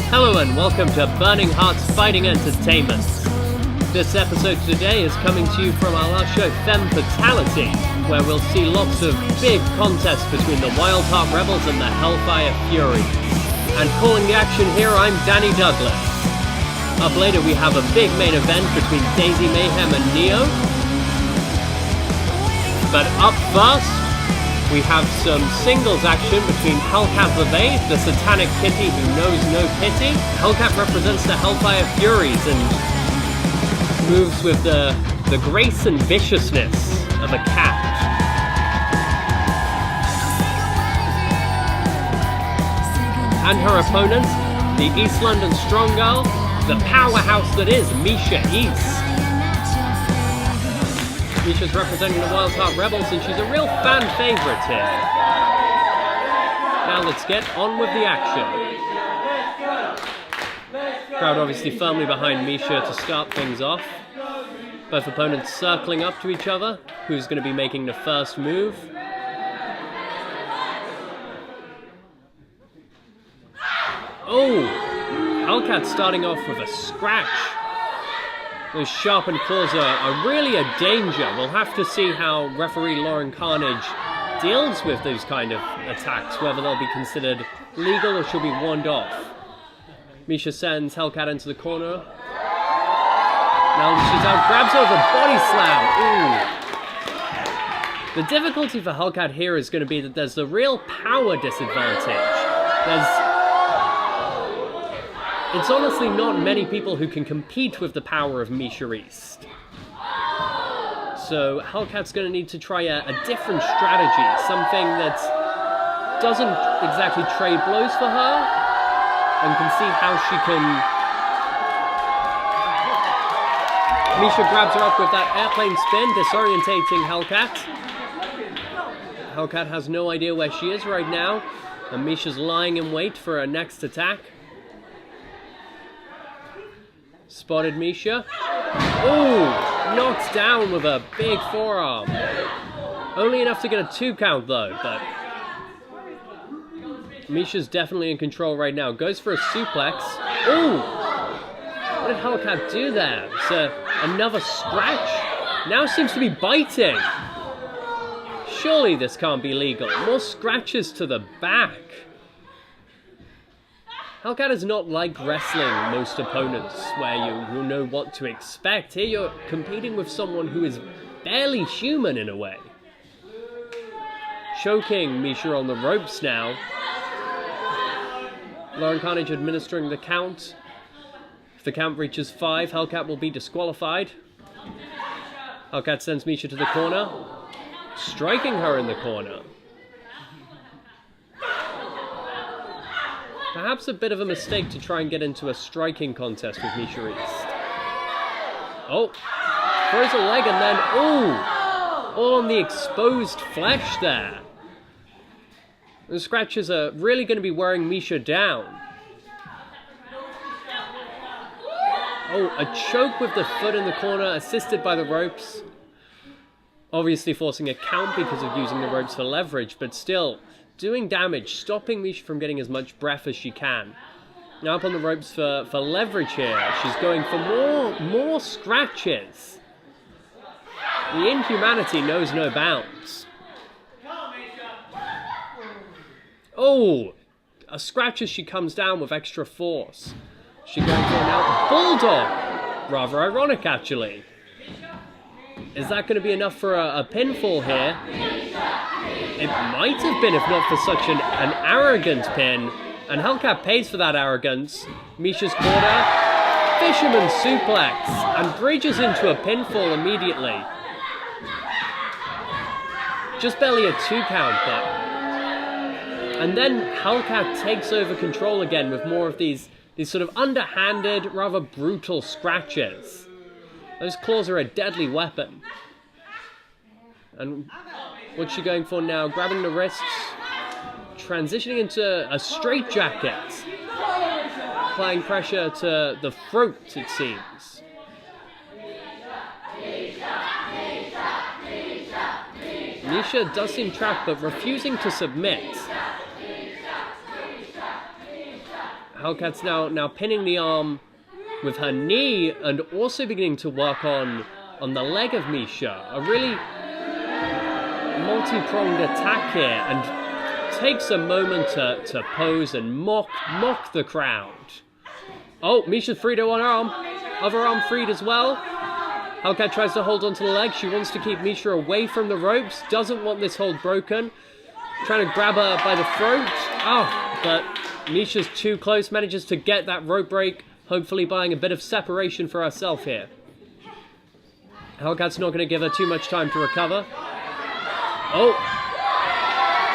Hello and welcome to Burning Hearts Fighting Entertainment. This episode today is coming to you from our last show, Femme Fatality, where we'll see lots of big contests between the Wildheart Rebels and the Hellfire Furies. And calling the action here, I'm Danny Douglas. Up later we have a big main event between Daisy Mayhem and Neo. But up first, we have some singles action between Hellcat Lavey, the satanic kitty who knows no pity. Hellcat represents the Hellfire Furies and moves with the grace and viciousness of a cat. And her opponent, the East London Strong Girl, the powerhouse that is Mischa East. Misha's representing the Wildheart Rebels and she's a real fan favourite here. Now let's get on with the action. Crowd obviously firmly behind Misha to start things off. Both opponents circling up to each other. Who's going to be making the first move? Oh! Hellcat starting off with a scratch. Those sharpened claws are really a danger. We'll have to see how referee Lauren Carnage deals with those kind of attacks, whether they'll be considered legal or she'll be warned off. Misha sends Hellcat into the corner. Now she's out, grabs her with a body slam. Ooh. The difficulty for Hellcat here is going to be that there's the real power disadvantage. It's honestly not many people who can compete with the power of Mischa East. So Hellcat's going to need to try a different strategy, something that doesn't exactly trade blows for her, and can see how she can... Misha grabs her up with that airplane spin, disorientating Hellcat. Hellcat has no idea where she is right now, and Misha's lying in wait for her next attack. Spotted Misha. Ooh! Knocked down with a big forearm. Only enough to get a 2 count though, but... Misha's definitely in control right now. Goes for a suplex. Ooh! What did Hellcat do there? It's another scratch? Now seems to be biting. Surely this can't be legal. More scratches to the back. Hellcat is not like wrestling most opponents, where you know what to expect. Here you're competing with someone who is barely human in a way. Choking Misha on the ropes now. Lauren Carnage administering the count. If the count reaches 5, Hellcat will be disqualified. Hellcat sends Misha to the corner, striking her in the corner. Perhaps a bit of a mistake to try and get into a striking contest with Mischa East. Oh, throws a leg and then, ooh, all on the exposed flesh there. The scratches are really going to be wearing Misha down. Oh, a choke with the foot in the corner, assisted by the ropes. Obviously forcing a count because of using the ropes for leverage, but still... doing damage, stopping Misha from getting as much breath as she can. Now up on the ropes for leverage here. She's going for more scratches. The inhumanity knows no bounds. Oh! A scratch as she comes down with extra force. She going for an out bulldog. Rather ironic, actually. Is that going to be enough for a pinfall here? It might have been if not for such an arrogant pin. And Hellcat pays for that arrogance. Misha's corner. Fisherman suplex. And bridges into a pinfall immediately. Just barely a 2 count, but... And then Hellcat takes over control again with more of these sort of underhanded, rather brutal scratches. Those claws are a deadly weapon. And what's she going for now? Grabbing the wrists. Transitioning into a straitjacket. Applying pressure to the throat, it seems. Misha does seem trapped, but refusing to submit. Hellcat's now pinning the arm with her knee and also beginning to work on the leg of Misha. A really multi-pronged attack here, and takes a moment to pose and mock the crowd. Oh, Misha's freed her one arm. Other arm freed as well. Hellcat tries to hold onto the leg. She wants to keep Misha away from the ropes. Doesn't want this hold broken. Trying to grab her by the throat. Oh, but Misha's too close. Manages to get that rope break. Hopefully buying a bit of separation for herself here. Hellcat's not going to give her too much time to recover. Oh,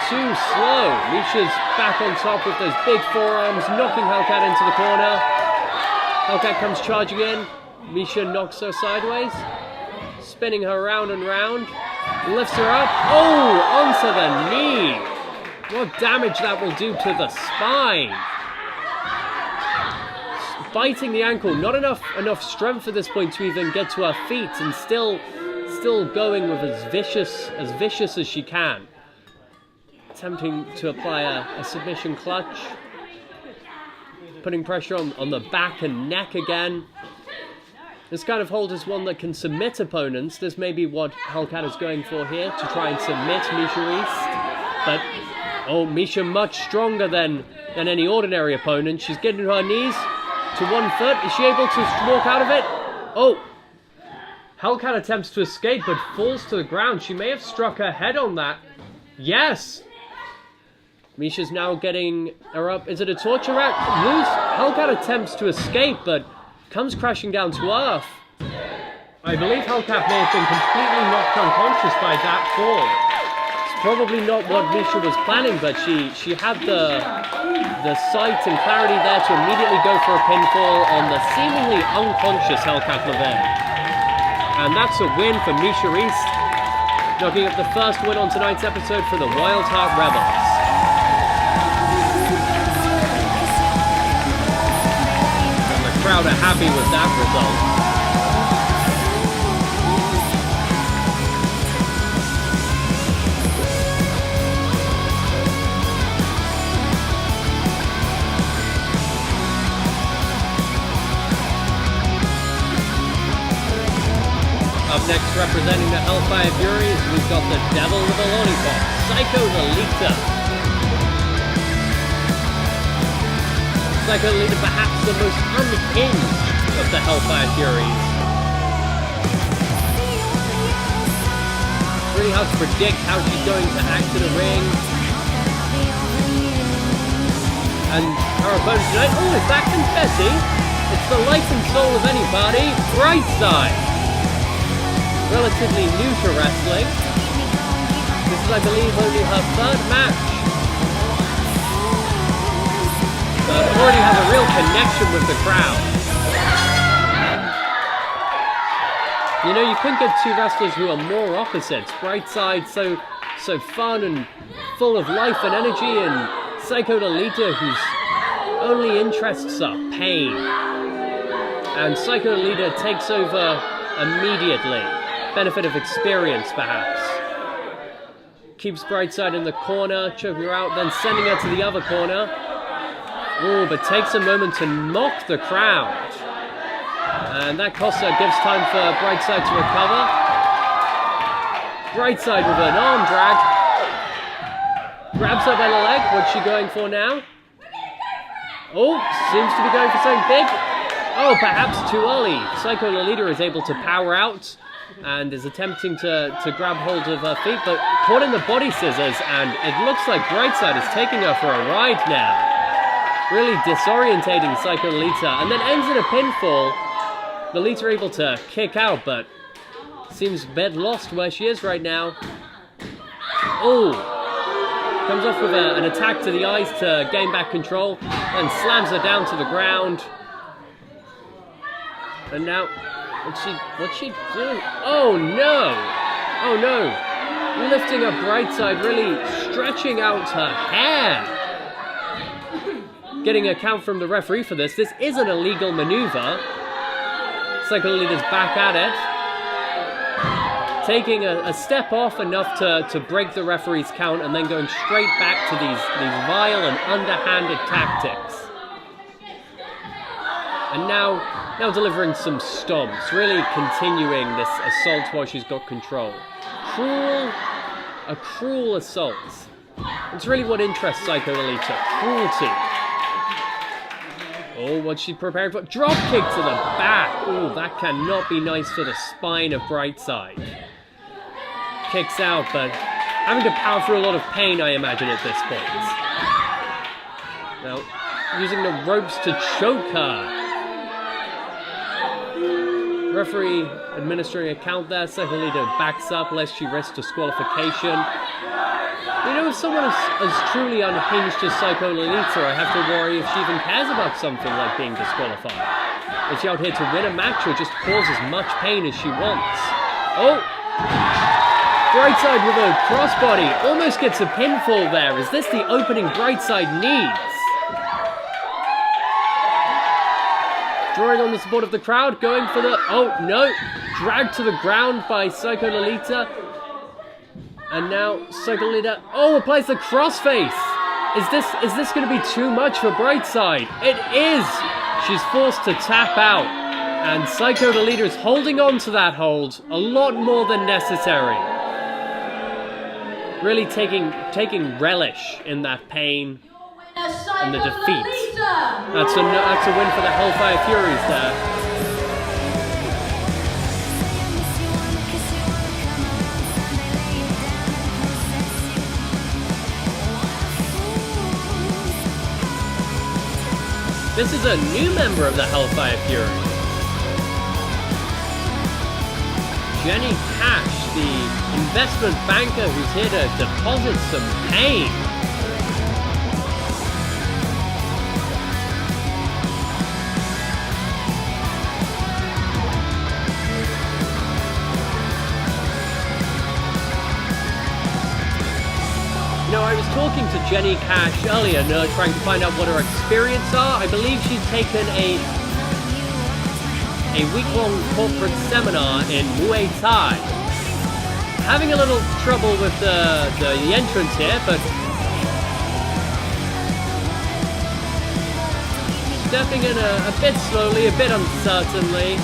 too slow. Misha's back on top with those big forearms, knocking Hellcat into the corner. Hellcat comes charging in. Misha knocks her sideways, spinning her round and round. Lifts her up. Oh, onto the knee. What damage that will do to the spine. Biting the ankle. Not enough strength at this point to even get to her feet, and still going with as vicious as she can. Attempting to apply a submission clutch. Putting pressure on the back and neck again. This kind of hold is one that can submit opponents. This may be what Hellcat is going for here, to try and submit Mischa East. But, oh, Misha much stronger than any ordinary opponent. She's getting to her knees, to 1 foot. Is she able to walk out of it? Oh! Hellcat attempts to escape, but falls to the ground. She may have struck her head on that. Yes! Misha's now getting her up. Is it a torture rack? Loose. Hellcat attempts to escape, but comes crashing down to earth. I believe Hellcat may have been completely knocked unconscious by that fall. It's probably not what Misha was planning, but she had the sight and clarity there to immediately go for a pinfall on the seemingly unconscious Hellcat Lavey. And that's a win for Mischa East, knocking up the first win on tonight's episode for the Wildheart Rebels. Crowd are happy with that result. Up next, representing the Hellfire Furies, we've got the Devil with a Lollipop, Psycho Lolita. Psycho Lolita, perhaps the most unhinged of the Hellfire Furies. Really hard to predict how she's going to act in the ring. And her opponent tonight, oh, is that confetti? It's the life and soul of anybody, Brightside. Relatively new to wrestling. This is, I believe, only her third match. Already has a real connection with the crowd. You know, you couldn't get two wrestlers who are more opposites. Brightside, so fun and full of life and energy, and Psycho Lolita, whose only interests are pain. And Psycho Lolita takes over immediately. Benefit of experience, perhaps. Keeps Brightside in the corner, choking her out, then sending her to the other corner. Oh, but takes a moment to mock the crowd. And that costs her, gives time for Brightside to recover. Brightside with an arm drag. Grabs her by the leg. What's she going for now? Oh, seems to be going for something big. Oh, perhaps too early. Psycho Lolita is able to power out and is attempting to grab hold of her feet, but caught in the body scissors, and it looks like Brightside is taking her for a ride now. Really disorientating Psycho Lolita, and then ends in a pinfall. Lolita able to kick out, but seems a bit lost where she is right now. Oh! Comes off with an attack to the eyes to gain back control, and slams her down to the ground. And now, what's she doing? Oh no! Oh no! Lifting up Brightside, really stretching out her hair. Getting a count from the referee for this. This is an illegal maneuver. Psycho Lolita's back at it. Taking a step off enough to break the referee's count, and then going straight back to these vile and underhanded tactics. And now delivering some stomps, really continuing this assault while she's got control. A cruel assault. It's really what interests Psycho Lolita, cruelty. Oh, what's she prepared for? Drop kick to the back. Oh, that cannot be nice for the spine of Brightside. Kicks out, but having to power through a lot of pain, I imagine, at this point. Now, using the ropes to choke her. Referee administering a count there. Psycho Lolita backs up lest she risks disqualification. You know, if someone as truly unhinged as Psycho Lolita, I have to worry if she even cares about something like being disqualified. Is she out here to win a match or just cause as much pain as she wants? Oh! Brightside with a crossbody. Almost gets a pinfall there. Is this the opening Brightside needs? Drawing on the support of the crowd, going for the... Oh, no! Dragged to the ground by Psycho Lolita. And now Psycho Lolita, oh, applies the crossface. Is this going to be too much for Brightside? It is. She's forced to tap out, and Psycho Lolita is holding on to that hold a lot more than necessary. Really taking relish in that pain and the defeat. That's a win for the Hellfire Furies there. This is a new member of the Hellfire Furies. Jenny Cash, the investment banker who's here to deposit some pain. You know, I was talking to Jenny Cash earlier, trying to find out what her experience are. I believe she's taken a week-long corporate seminar in Muay Thai. Having a little trouble with the entrance here, but stepping in a bit slowly, a bit uncertainly.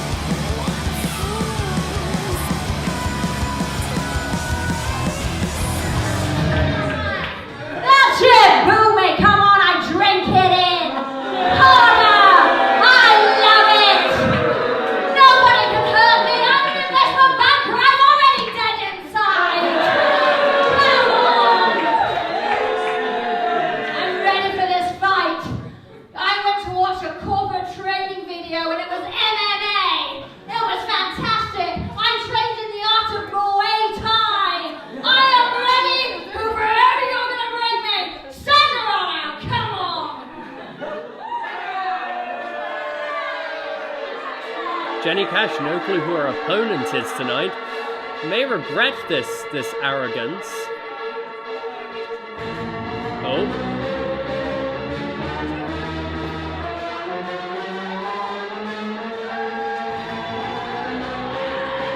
Jenny Cash, no clue who her opponent is tonight. May regret this arrogance. Oh.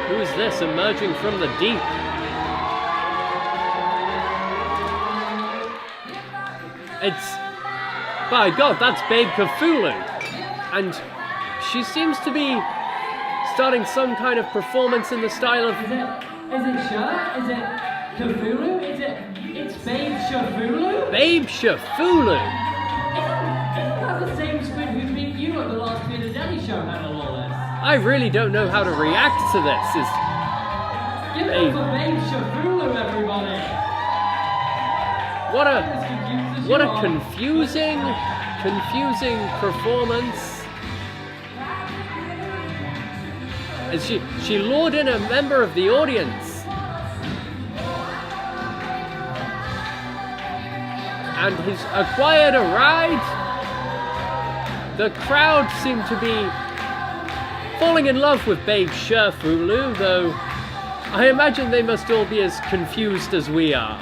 Who is this emerging from the deep? It's... By God, that's Babe Cthulhu. And she seems to be starting some kind of performance in the style of... Is it Sha? Is it Cthulhu? It's Babe Cthulhu? Babe Cthulhu? Isn't that the same squid who beat you at the last Philadelphia show, Hannah Lawless? I really don't know how to react to this. Give it up for Babe Cthulhu, everybody! What a confusing performance. As she lured in a member of the audience. And he's acquired a ride. The crowd seem to be falling in love with Babe Cthulhu, though I imagine they must all be as confused as we are.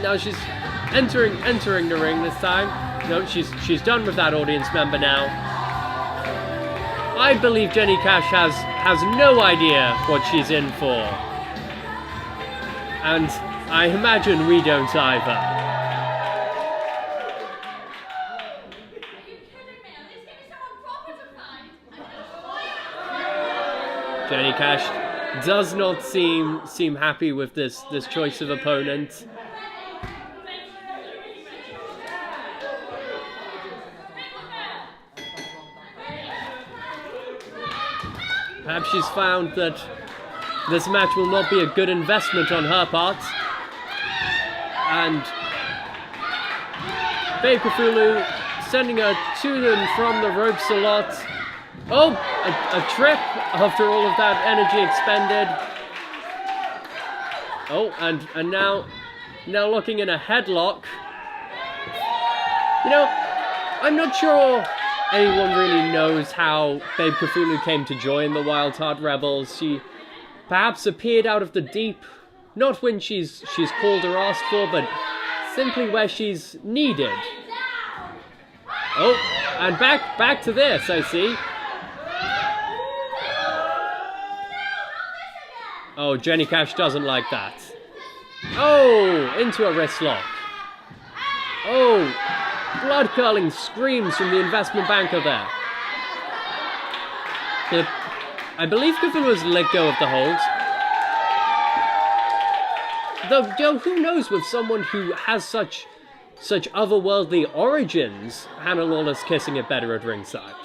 Now she's entering the ring this time. No, she's done with that audience member now. I believe Jenny Cash has no idea what she's in for. And I imagine we don't either. Are you kidding me? At least give me someone proper Johnny Cash does not seem happy with this choice of opponent. Perhaps she's found that this match will not be a good investment on her part. And Babe Cthulhu sending her to and from the ropes a lot. Oh, a trip after all of that energy expended. Oh, and now looking in a headlock. You know, I'm not sure anyone really knows how Babe Cthulhu came to join the Wildheart Rebels. She perhaps appeared out of the deep, not when she's called or asked for, but simply where she's needed. Oh, and back to this, I see. Oh, Jenny Cash doesn't like that. Oh, into a wrist lock. Oh, blood-curling screams from the investment banker there. I believe Cthulhu has let go of the holds. Though, who knows, with someone who has such otherworldly origins, Hannah Lawless kissing it better at ringside.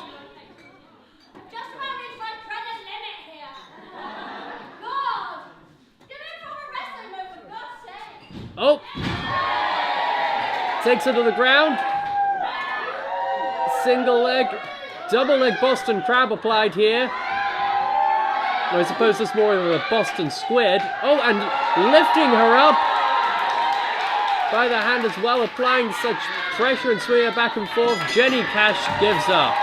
Oh! Takes her to the ground. Single leg, double leg Boston Crab applied here. I suppose it's more of a Boston Squid. Oh, and lifting her up by the hand as well, applying such pressure and swinging her back and forth. Jenny Cash gives up.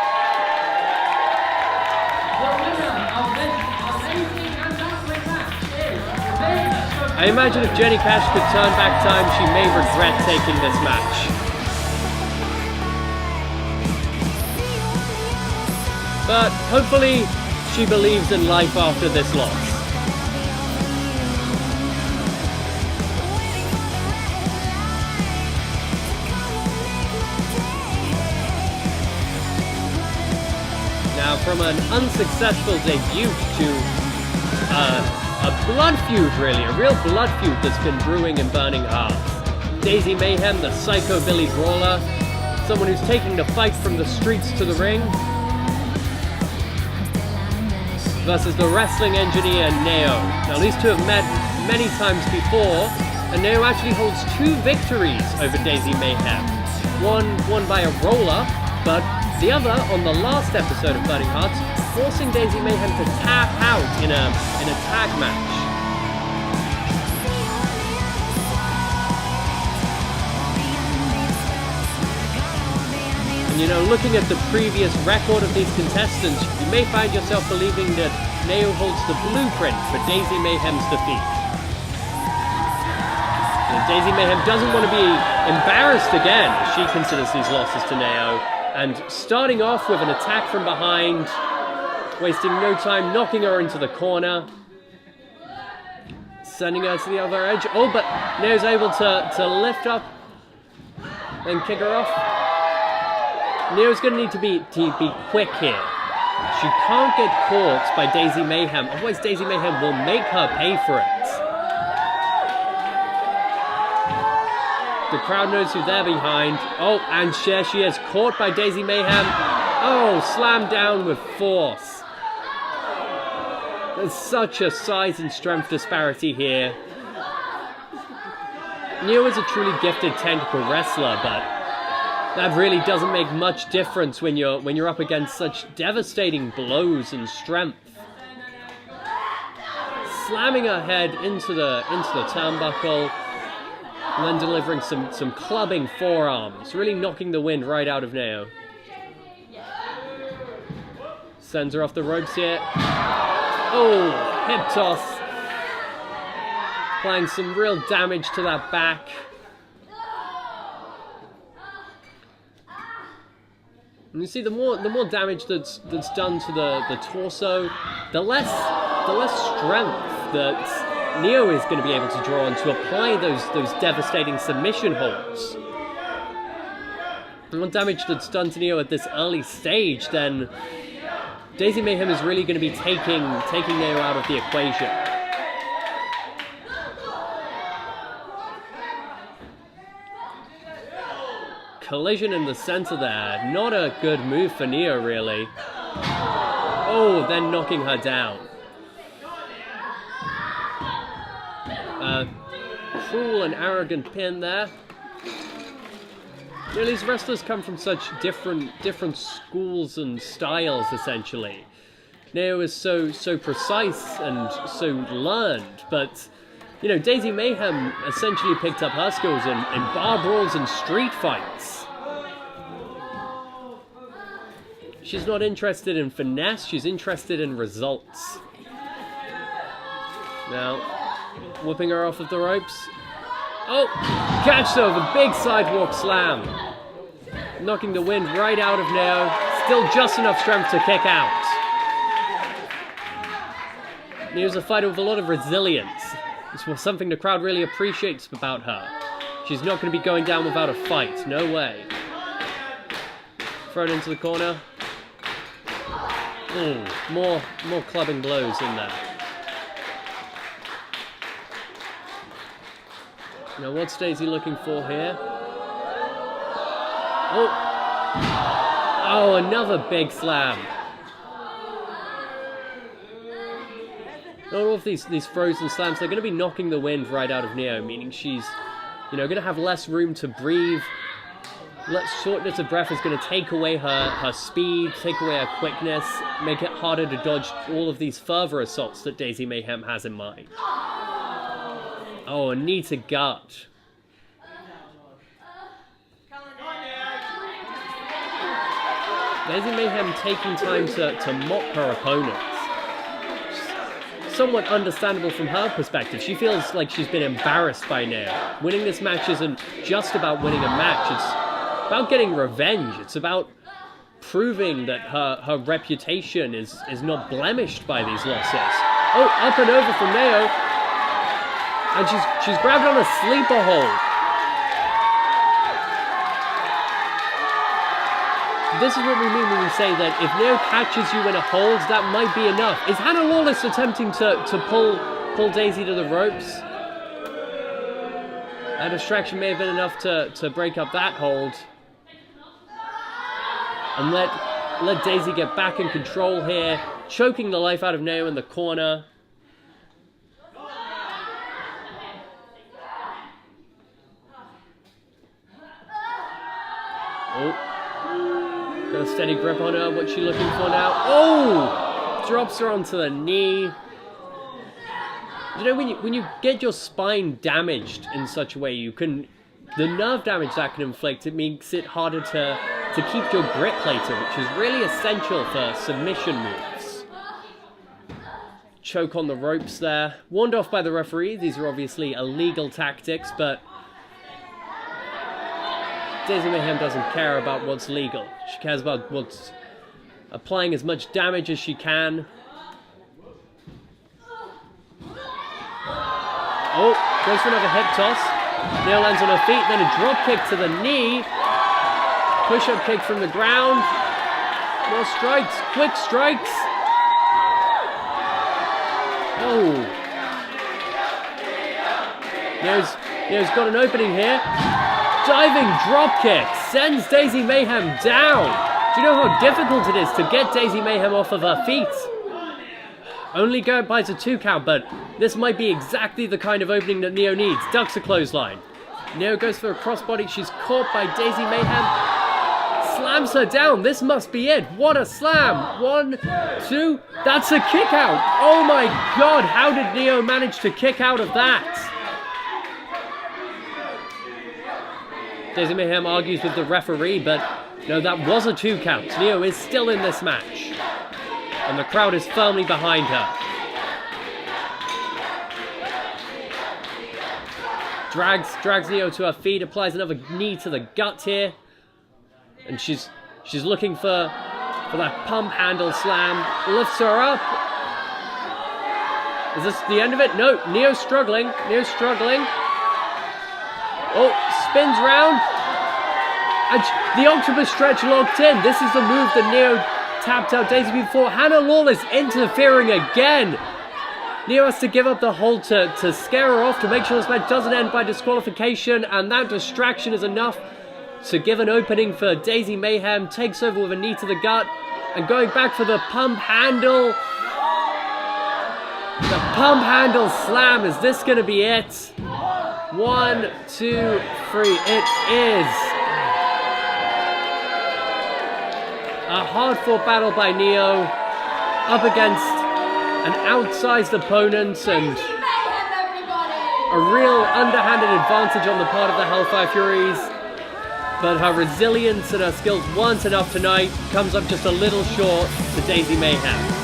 I imagine if Jenny Cash could turn back time, she may regret taking this match. But hopefully she believes in life after this loss. Now, from an unsuccessful debut to a blood feud, really, a real blood feud that's been brewing and burning hard. Daisy Mayhem, the Psycho Billy Brawler, someone who's taking the fight from the streets to the ring, versus the wrestling engineer Neo. Now, these two have met many times before, and Neo actually holds 2 victories over Daisy Mayhem. One won by a roller, but the other on the last episode of Burning Hearts, forcing Daisy Mayhem to tap out in a tag match. And you know, looking at the previous record of these contestants, you may find yourself believing that Neo holds the blueprint for Daisy Mayhem's defeat. And Daisy Mayhem doesn't want to be embarrassed again as she considers these losses to Neo, and starting off with an attack from behind, wasting no time, knocking her into the corner, sending her to the other edge. Oh, but Neo's able to lift up and kick her off. Neo's going to need to be quick here. She can't get caught by Daisy Mayhem, otherwise Daisy Mayhem will make her pay for it. The crowd knows who they're behind. Oh, and there she is, caught by Daisy Mayhem. Oh, slammed down with force. There's such a size and strength disparity here. Neo is a truly gifted technical wrestler, but that really doesn't make much difference when you're up against such devastating blows and strength. Slamming her head into the turnbuckle, and then delivering some clubbing forearms, really knocking the wind right out of Neo. Sends her off the ropes here. Oh, hip toss. Applying some real damage to that back. And you see, the more damage that's done to the torso, the less strength that Neo is going to be able to draw on to apply those devastating submission holds. The more damage that's done to Neo at this early stage, then Daisy Mayhem is really going to be taking Neo out of the equation. Collision in the center there. Not a good move for Neo, really. Oh, then knocking her down. Cruel and arrogant pin there. You know, these wrestlers come from such different schools and styles, essentially. Neo is so precise and so learned, but you know, Daisy Mayhem essentially picked up her skills in bar brawls and street fights. She's not interested in finesse, she's interested in results. Now, whipping her off of the ropes. Oh, catch over, big sidewalk slam. Knocking the wind right out of Neo. Still just enough strength to kick out. Neo's a fighter with a lot of resilience. It's something the crowd really appreciates about her. She's not going to be going down without a fight, no way. Thrown into the corner. More clubbing blows in there. Now, what's Daisy looking for here? Oh, another big slam. All of these frozen slams, they're going to be knocking the wind right out of Neo, meaning she's, you know, going to have less room to breathe. Shortness of breath is going to take away her speed, take away her quickness, make it harder to dodge all of these further assaults that Daisy Mayhem has in mind. Oh, a knee to gut. Daisy Mayhem taking time to mock her opponents. Somewhat understandable from her perspective. She feels like she's been embarrassed by Neo. Winning this match isn't just about winning a match, it's about getting revenge. It's about proving that her reputation is not blemished by these losses. Oh, up and over from Neo. And she's grabbed on a sleeper hold. This is what we mean when we say that if Neo catches you in a hold, that might be enough. Is Hannah Lawless attempting to pull Daisy to the ropes? That distraction may have been enough to break up that hold. And let Daisy get back in control here, choking the life out of Neo in the corner. Oh. Got a steady grip on her. What's she looking for now? Oh! Drops her onto the knee. You know, when you get your spine damaged in such a way, the nerve damage that can inflict, it makes it harder to keep your grip later, which is really essential for submission moves. Choke on the ropes there. Warned off by the referee. These are obviously illegal tactics, but Daisy Mayhem doesn't care about what's legal. She cares about what's applying as much damage as she can. Oh, goes for another hip toss. Neo lands on her feet, then a drop kick to the knee. Push-up kick from the ground. More strikes, quick strikes. Oh. Neo's got an opening here. Diving dropkick sends Daisy Mayhem down. Do you know how difficult it is to get Daisy Mayhem off of her feet? Only buys a 2 count, but this might be exactly the kind of opening that Neo needs. Ducks a clothesline. Neo goes for a crossbody. She's caught by Daisy Mayhem. Slams her down. This must be it. What a slam. 1, 2. That's a kick out. Oh my god, how did Neo manage to kick out of that? Daisy Mayhem argues with the referee, but no, that was a 2 count. Neo is still in this match. And the crowd is firmly behind her. Drags Neo to her feet, applies another knee to the gut here. And she's looking for that pump handle slam. Lifts her up. Is this the end of it? No, Neo's struggling. Oh, spins round. And the octopus stretch locked in. This is the move that Neo tapped out Daisy before. Hannah Lawless interfering again. Neo has to give up the hold to scare her off, to make sure this match doesn't end by disqualification, and that distraction is enough to give an opening for Daisy Mayhem. Takes over with a knee to the gut, and going back for the pump handle. The pump handle slam, is this going to be it? 1, 2, 3, it is. A hard-fought battle by Neo, up against an outsized opponent, and a real underhanded advantage on the part of the Hellfire Furies. But her resilience and her skills weren't enough tonight. Comes up just a little short to Daisy Mayhem.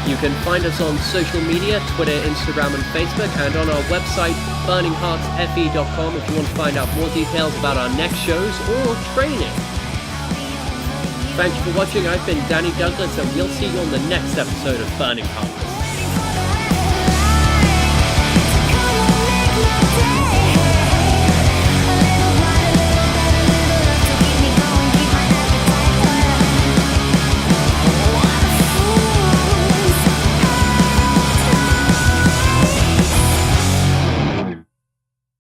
You can find us on social media, Twitter, Instagram and Facebook, and on our website, burningheartsfe.com, if you want to find out more details about our next shows or training. Thank you for watching. I've been Danny Douglas, and we'll see you on the next episode of Burning Hearts.